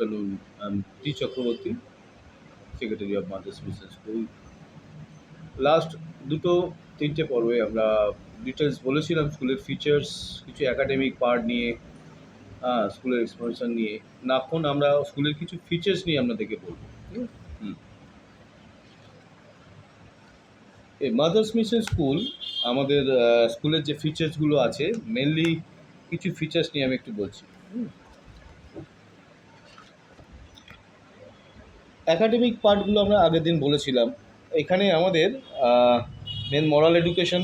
afternoon. I'm T. Chakraborty, Secretary of Mothers Mission School. Last দুটো তিনটে পর্বে আমরা ডিটেলস বলেছিলাম স্কুলের ফিচার্স, কিছু একাডেমিক পার্ট নিয়ে, স্কুলের এক্সপানশন নিয়ে। এখন আমরা স্কুলের কিছু ফিচার্স নিয়ে আপনাদেরকে বলবো। ঠিক আছে? এই মাদার্স মিশন স্কুল, আমাদের স্কুলের যে ফিচার্সগুলো আছে, মেনলি কিছু ফিচার্স নিয়ে আমি একটু বলছি। একাডেমিক পার্টগুলো আমরা আগের দিন বলেছিলাম। এখানে আমাদের মেন মরাল এডুকেশন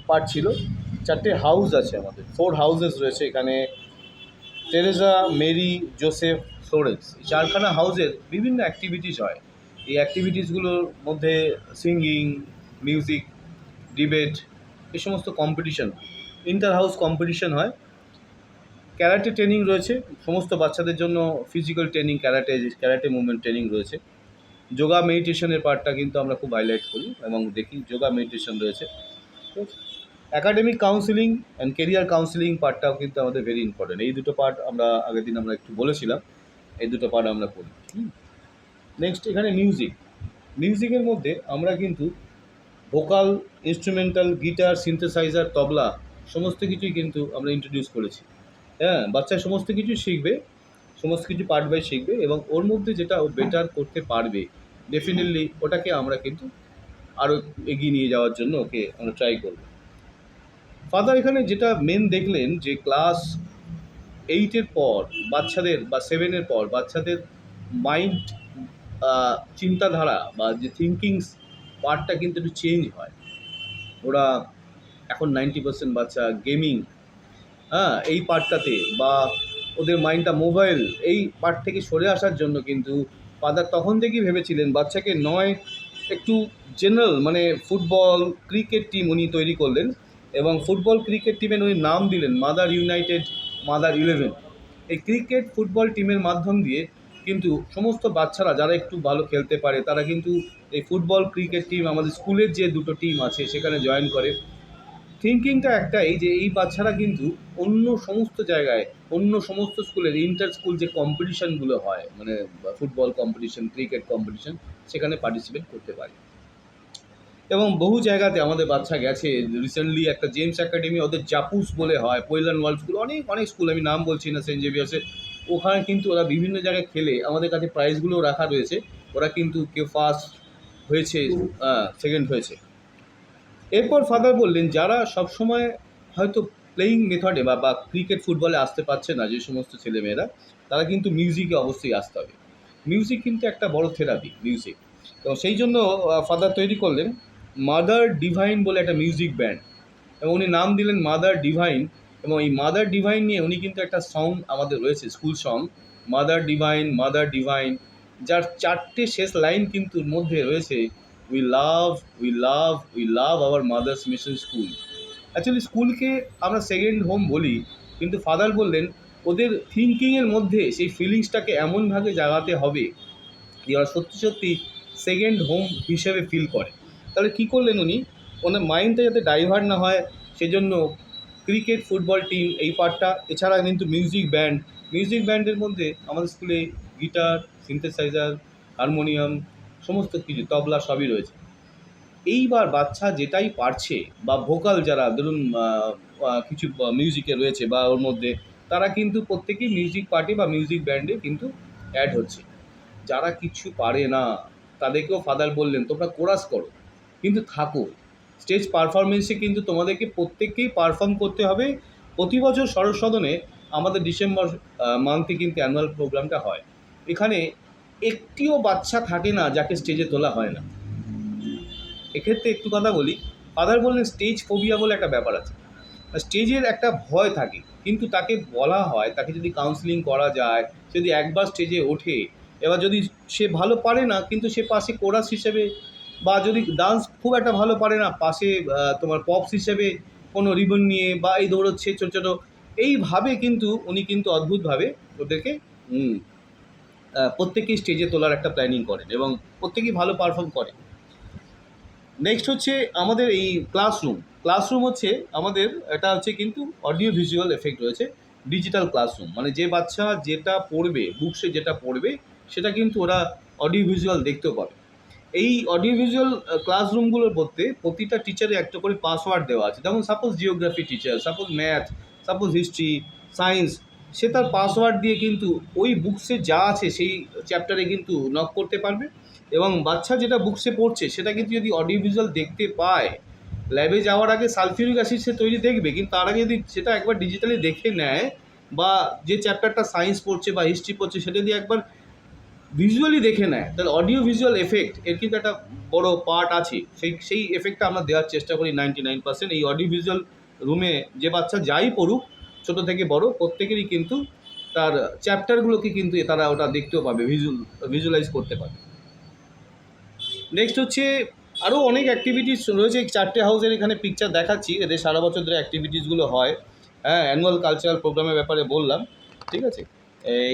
পার্ট ছিল। 4টে হাউস আছে, আমাদের 4 হাউসেস রয়েছে এখানে। টেরেজা, মেরি, জোসেফ, ফ্লোরেন্স, এই 4খানা হাউসের বিভিন্ন অ্যাক্টিভিটিস হয়। এই অ্যাক্টিভিটিসগুলোর মধ্যে সিঙ্গিং, মিউজিক, ডিবেট, এই সমস্ত কম্পিটিশন, ইন্টার হাউস কম্পিটিশন হয়। ক্যারাটে ট্রেনিং রয়েছে সমস্ত বাচ্চাদের জন্য, physical training, karate movement training রয়েছে। যোগা মেডিটেশনের পার্টটা কিন্তু আমরা খুব হাইলাইট করি এবং দেখি, যোগা মেডিটেশন রয়েছে। Academic counselling and career counselling পার্টটাও কিন্তু আমাদের ভেরি ইম্পর্টেন্ট। এই দুটো পার্ট আমরা আগের দিন আমরা একটু বলেছিলাম, এই দুটো পার্ট আমরা করি। নেক্সট এখানে মিউজিকের মধ্যে আমরা কিন্তু ভোকাল, ইনস্ট্রুমেন্টাল, গিটার, সিনথেসাইজার, তবলা সমস্ত কিছুই কিন্তু আমরা ইন্ট্রোডিউস করেছি। বাচ্চা সমস্ত কিছু শিখবে, সমস্ত কিছু পার্ট বাই শিখবে, এবং ওর মধ্যে যেটা ও বেটার করতে পারবে ডেফিনেটলি ওটাকে আমরা কিন্তু আরও এগিয়ে নিয়ে যাওয়ার জন্য ওকে আমরা ট্রাই করব। ফাদার এখানে যেটা মেন দেখলেন যে ক্লাস 8-এর পর বাচ্চাদের বা 7-এর পর বাচ্চাদের মাইন্ড, চিন্তাধারা বা যে থিঙ্কিংস পার্টটা কিন্তু একটু চেঞ্জ হয়। ওরা এখন 90% বাচ্চা গেমিং, এই পার্টটাতে, বা ওদের মাইন্ডটা মোবাইল, এই পার্ট থেকে সরে আসার জন্য কিন্তু ফাদার তখন থেকেই ভেবেছিলেন বাচ্চাকে নয় একটু জেনারেল, মানে ফুটবল, ক্রিকেট টিম উনি তৈরি করলেন, এবং ফুটবল ক্রিকেট টিমের উনি নাম দিলেন মাদার ইউনাইটেড, মাদার 11। এই ক্রিকেট ফুটবল টিমের মাধ্যম দিয়ে কিন্তু সমস্ত বাচ্চারা যারা একটু ভালো খেলতে পারে তারা কিন্তু এই ফুটবল ক্রিকেট টিম, আমাদের স্কুলের যে দুটো টিম আছে সেখানে জয়েন করে। থিঙ্কিংটা একটাই যে এই বাচ্চারা কিন্তু অন্য সমস্ত জায়গায়, অন্য সমস্ত স্কুলের ইন্টার স্কুল যে কম্পিটিশানগুলো হয়, মানে ফুটবল কম্পিটিশন, ক্রিকেট কম্পিটিশন, সেখানে পার্টিসিপেট করতে পারে। এবং বহু জায়গাতে আমাদের বাচ্চা গেছে। রিসেন্টলি একটা জেমস একাডেমি, ওদের জাপুস বলে হয়, পয়লান ওয়ার্ল্ড স্কুল, অনেক অনেক স্কুল, আমি নাম বলছি না, সেন্ট জেভিয়ার্সের, ওখানে কিন্তু ওরা বিভিন্ন জায়গায় খেলে আমাদের কাছে প্রাইজগুলো রাখা রয়েছে। ওরা কিন্তু কেউ ফার্স্ট হয়েছে, সেকেন্ড হয়েছে। এরপর ফাদার বললেন যারা সবসময় হয়তো প্লেয়িং মেথডে বা ক্রিকেট ফুটবলে আসতে পারছে না, যে সমস্ত ছেলেমেয়েরা, তারা কিন্তু মিউজিকে অবশ্যই আসতে হবে। মিউজিক কিন্তু একটা বড় থেরাপি, মিউজিক। এবং সেই জন্য ফাদার তৈরি করলেন মাদার ডিভাইন বলে একটা মিউজিক ব্যান্ড, এবং উনি নাম দিলেন মাদার ডিভাইন। এবং এই মাদার ডিভাইন নিয়ে উনি কিন্তু একটা সং আমাদের রয়েছে, school song, mother divine, mother divine, যার 4টে শেষ লাইন কিন্তু মধ্যে রয়েছে we love, we love, we love our mother's mission school. Actually স্কুলকে আমরা সেকেন্ড হোম বলি, কিন্তু ফাদার বললেন ওদের থিঙ্কিংয়ের মধ্যে সেই ফিলিংসটাকে এমনভাবে জাগাতে হবে যে ওরা সত্যি সত্যি সেকেন্ড হোম হিসেবে ফিল করে। তাহলে কী করলেন উনি, ওনার মাইন্ডটা যাতে ডাইভার্ট না হয় সেজন্য ক্রিকেট ফুটবল টিম এই পার্টটা, এছাড়া কিন্তু মিউজিক ব্যান্ডের মধ্যে আমাদের স্কুলে গিটার, সিনথেসাইজার, হারমোনিয়াম, সমস্ত কিছু, তবলা, সবই রয়েছে। এইবার বাচ্চা যেটাই পারছে, বা ভোকাল যারা ধরুন কিছু মিউজিকে রয়েছে বা ওর মধ্যে, তারা কিন্তু প্রত্যেকেই মিউজিক পার্টি বা মিউজিক ব্যান্ডে কিন্তু অ্যাড হচ্ছে। যারা কিছু পারে না তাদেরকেও ফাদার বললেন তোমরা কোরাস করো, কিন্তু থাকো স্টেজ পারফরমেন্সে, কিন্তু তোমাদেরকে প্রত্যেককেই পারফর্ম করতে হবে। প্রতি বছর শরৎ সদনে আমাদের ডিসেম্বর মান্থে কিন্তু অ্যানুয়াল প্রোগ্রামটা হয়। এখানে একটিও বাচ্চা থাকে না যাকে স্টেজে তোলা হয় না। এক্ষেত্রে একটু কথা বলি, ফাদার বললেন স্টেজ ফোবিয়া বলে একটা ব্যাপার আছে। স্টেজের একটা ভয় থাকে, কিন্তু তাকে বলা হয়, তাকে যদি কাউন্সিলিং করা যায়, যদি একবার স্টেজে ওঠে, এবার যদি সে ভালো পারে না, কিন্তু সে পাশে কোরাস হিসেবে, বা যদি ডান্স খুব একটা ভালো পারে না, পাশে তোমার পপস হিসেবে কোনো রিবন নিয়ে বা এই দৌড়চ্ছে ছোটো ছোটো, এইভাবে কিন্তু উনি কিন্তু অদ্ভুতভাবে ওদেরকে প্রত্যেকেই স্টেজে তোলার একটা প্ল্যানিং করেন, এবং প্রত্যেকেই ভালো পারফর্ম করে। নেক্সট হচ্ছে আমাদের এই ক্লাসরুম হচ্ছে আমাদের, এটা হচ্ছে কিন্তু অডিও ভিজুয়াল এফেক্ট রয়েছে। ডিজিটাল ক্লাসরুম, মানে যে বাচ্চা যেটা পড়বে, বুকসে যেটা পড়বে সেটা কিন্তু ওরা অডিও ভিজুয়াল দেখতেও পাবে। এই অডিও ভিজুয়াল ক্লাসরুমগুলোর মধ্যে প্রতিটা টিচারে একটা করে পাসওয়ার্ড দেওয়া আছে। যেমন suppose geography teacher, suppose math, suppose history, science, সে তার পাসওয়ার্ড দিয়ে কিন্তু ওই বুকসে যা আছে সেই চ্যাপ্টারে কিন্তু নক করতে পারবে। এবং বাচ্চা যেটা বুকসে পড়ছে সেটা কিন্তু যদি অডিও ভিজুয়াল দেখতে পায়, ল্যাবে যাওয়ার আগে সালফিউরিক অ্যাসিড সে তৈরি দেখবে, কিন্তু তার আগে যদি সেটা একবার ডিজিটালি দেখে নেয়, বা যে চ্যাপ্টারটা সায়েন্স পড়ছে বা হিস্ট্রি পড়ছে সেটা দিয়ে একবার ভিজুয়ালি দেখে নেয়, তাহলে অডিও ভিজুয়াল এফেক্ট এর কিন্তু একটা বড় পার্ট আছে। সেই এফেক্টটা আমরা দেওয়ার চেষ্টা করি 99%। এই অডিও ভিজুয়াল রুমে যে বাচ্চা যাই পড়ুক, ছোটো থেকে বড়, প্রত্যেকেরই কিন্তু তার চ্যাপ্টারগুলোকে কিন্তু তারা ওটা দেখতেও পাবে, ভিজুয়ালাইজ করতে পারবে। নেক্সট হচ্ছে আরও অনেক অ্যাক্টিভিটিস রয়েছে। 4টে হাউসের এখানে পিকচার দেখাচ্ছি, এদের সারা বছর ধরে অ্যাক্টিভিটিসগুলো হয়। হ্যাঁ, অ্যানুয়াল কালচারাল প্রোগ্রামের ব্যাপারে বললাম, ঠিক আছে।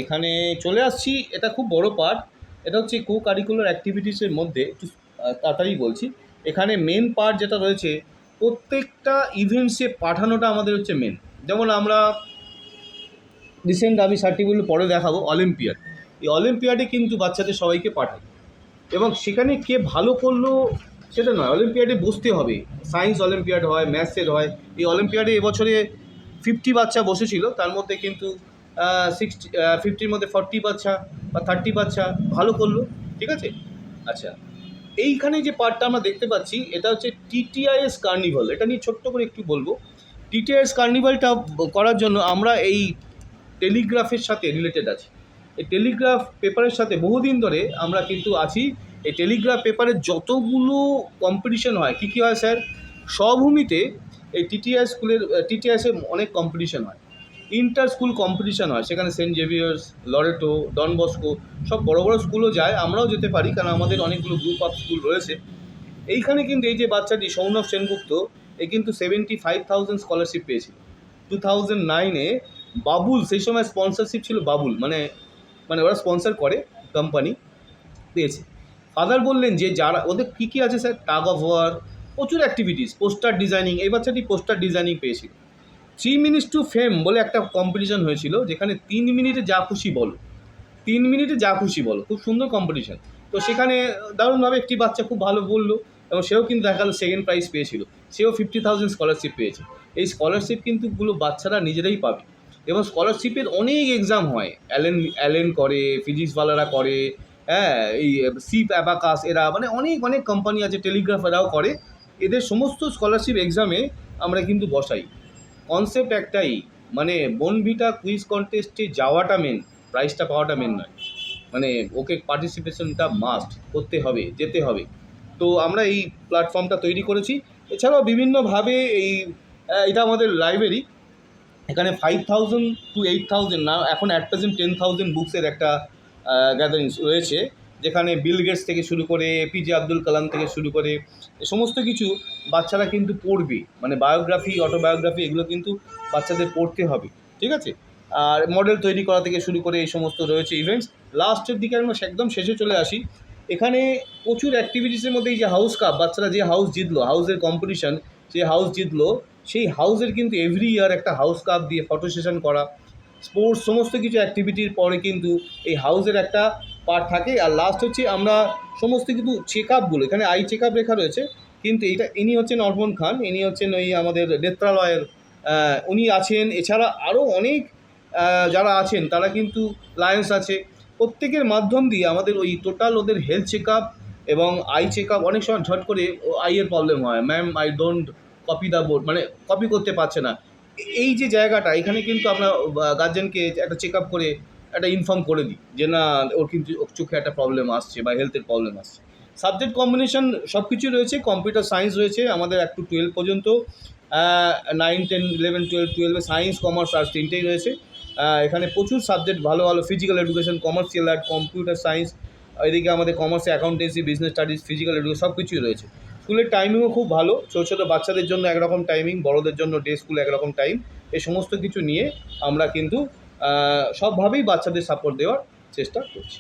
এখানে চলে আসছি, এটা খুব বড় পার্ট। এটা হচ্ছে কো কারিকুলার অ্যাক্টিভিটিসের মধ্যে, একটু তাড়াতাড়ি বলছি। এখানে মেন পার্ট যেটা রয়েছে, প্রত্যেকটা ইভেন্টসে পাঠানোটা আমাদের হচ্ছে মেন। যেমন আমরা রিসেন্ট, আমি সার্টিফিকেট পরে দেখাবো, অলিম্পিয়াড। এই অলিম্পিয়াডে কিন্তু বাচ্চাদের সবাইকে পাঠাই, এবং সেখানে কে ভালো করলো সেটা নয়, অলিম্পিয়াডে বসতে হবে। সায়েন্স অলিম্পিয়াড হয়, ম্যাথসের হয়। এই অলিম্পিয়াডে এবছরে 50 বাচ্চা বসেছিল, তার মধ্যে কিন্তু 50-র মধ্যে 40 বাচ্চা বা 30 বাচ্চা ভালো করলো, ঠিক আছে। আচ্ছা, এইখানে যে পার্টটা আমরা দেখতে পাচ্ছি, এটা হচ্ছে টিটিআইএস কার্নিভাল। এটা নিয়ে ছোট্ট করে একটু বলবো। টিটিআইএস কার্নিভালটা করার জন্য আমরা এই টেলিগ্রাফের সাথে রিলেটেড আছি। এই টেলিগ্রাফ পেপারের সাথে বহুদিন ধরে আমরা কিন্তু আছি। এই টেলিগ্রাফ পেপারের যতগুলো কম্পিটিশন হয়, কী কী হয় স্যার? স্বভূমিতে এই টিটিআইএসের অনেক কম্পিটিশন হয়, ইন্টার স্কুল কম্পিটিশান হয়। সেখানে Saint Xavier's, Loreto, Don Bosco, সব বড় বড় স্কুলও যায়, আমরাও যেতে পারি, কারণ আমাদের অনেকগুলো গ্রুপ অফ স্কুল রয়েছে। এইখানে কিন্তু এই যে বাচ্চাটি সৌনভ সেনগুপ্ত, এ কিন্তু 75,000 স্কলারশিপ পেয়েছিল 2009-এ। বাবুল, সেই সময় স্পন্সরশিপ ছিল বাবুল, মানে ওরা স্পন্সর করে, কোম্পানি পেয়েছে। ফাদার বললেন যে যারা ওদের কী কী আছে স্যার, টাগ অফ ওয়ার, প্রচুর অ্যাক্টিভিটিস, পোস্টার ডিজাইনিং। এই বাচ্চাটি পোস্টার ডিজাইনিং পেয়েছিল। 3 মিনিটস টু ফেম বলে একটা কম্পিটিশান হয়েছিল, যেখানে 3 মিনিটে যা খুশি বলো, 3 মিনিটে যা খুশি বলো, খুব সুন্দর কম্পিটিশান। তো সেখানে দারুণভাবে একটি বাচ্চা খুব ভালো বললো, এবং সেও কিন্তু দেখা গেলো সেকেন্ড প্রাইজ পেয়েছিল। সেও 50,000 স্কলারশিপ পেয়েছে। এই স্কলারশিপ কিন্তু বাচ্চারা নিজেরাই পাবে, এবং স্কলারশিপের অনেক এক্সাম হয়। অ্যালেন করে, ফিজিক্সওয়ালারা করে, হ্যাঁ, এই সিপ অ্যাবাকাস, এরা মানে অনেক অনেক কোম্পানি আছে, টেলিগ্রাফ, এরাও করে। এদের সমস্ত স্কলারশিপ এক্সামে আমরা কিন্তু বসাই। কনসেপ্ট একটাই, মানে বনভিটা কুইজ কন্টেস্টে যাওয়াটা মেন, প্রাইজটা পাওয়াটা মেন নয়। মানে ওকে পার্টিসিপেশনটা মাস্ট করতে হবে, যেতে হবে। তো আমরা এই প্ল্যাটফর্মটা তৈরি করেছি। এছাড়াও বিভিন্নভাবে এটা আমাদের লাইব্রেরি। এখানে 5,000 to 8,000 না, এখন অ্যাট প্রেজেন্ট 10,000 বুকসের একটা গ্যাদারিংস রয়েছে, যেখানে বিল গেটস থেকে শুরু করে এপিজে আব্দুল কালাম থেকে শুরু করে সমস্ত কিছু বাচ্চারা কিন্তু পড়বে। মানে বায়োগ্রাফি, অটোবায়োগ্রাফি, এগুলো কিন্তু বাচ্চাদের পড়তে হবে, ঠিক আছে। আর মডেল তৈরি করা থেকে শুরু করে এই সমস্ত রয়েছে ইভেন্টস। লাস্টের দিকে আমরা একদম শেষে চলে আসি। এখানে প্রচুর অ্যাক্টিভিটিসের মধ্যে এই যে হাউস কাপ, বাচ্চারা যে হাউস জিতলো, হাউসের কম্পিটিশান, যে হাউস জিতলো, সেই হাউসের কিন্তু এভরি ইয়ার একটা হাউস কাপ দিয়ে ফটো সেশন করা, স্পোর্টস, সমস্ত কিছু অ্যাক্টিভিটির পরে কিন্তু এই হাউসের একটা পার্ট থাকে। আর লাস্ট হচ্ছে আমরা সমস্ত কিছু চেক আপগুলো, এখানে আই চেক আপ লেখা রয়েছে, কিন্তু ইনি হচ্ছেন অর্পণ খান, ইনি হচ্ছেন ওই আমাদের নেত্রালয়ের উনি আছেন। এছাড়া আরও অনেক যারা আছেন, তারা কিন্তু লায়েন্স আছে। প্রত্যেকের মাধ্যম দিয়ে আমাদের ওই টোটাল ওদের হেলথ চেক আপ এবং আই চেক আপ। অনেক সময় ঝট করে আইয়ের প্রবলেম হয়, ma'am I don't copy the board, মানে কপি করতে পারছে না। এই যে জায়গাটা, এখানে কিন্তু আমরা গার্জেনকে একটা চেক আপ করে একটা ইনফর্ম করে দিই যে না, ওর কিন্তু চোখে একটা প্রবলেম আসছে বা হেলথের প্রবলেম আসছে। সাবজেক্ট কম্বিনেশন সব কিছুই রয়েছে। কম্পিউটার সায়েন্স রয়েছে আমাদের 1 to 12 পর্যন্ত, 9, 10, 11, 12, 12 সায়েন্স, কমার্স, আর্টস তিনটেই রয়েছে। এখানে প্রচুর সাবজেক্ট ভালো ভালো, physical education, commercial art, computer science, এদিকে আমাদের কমার্সে accountancy, business studies, physical education, সব কিছুই রয়েছে। স্কুলের টাইমিংও খুব ভালো, ছোটো ছোটো বাচ্চাদের জন্য একরকম টাইমিং, বড়দের জন্য ডে স্কুল একরকম টাইম। এই সমস্ত কিছু নিয়ে আমরা কিন্তু সবভাবেই বাচ্চাদের সাপোর্ট দেওয়ার চেষ্টা করছি।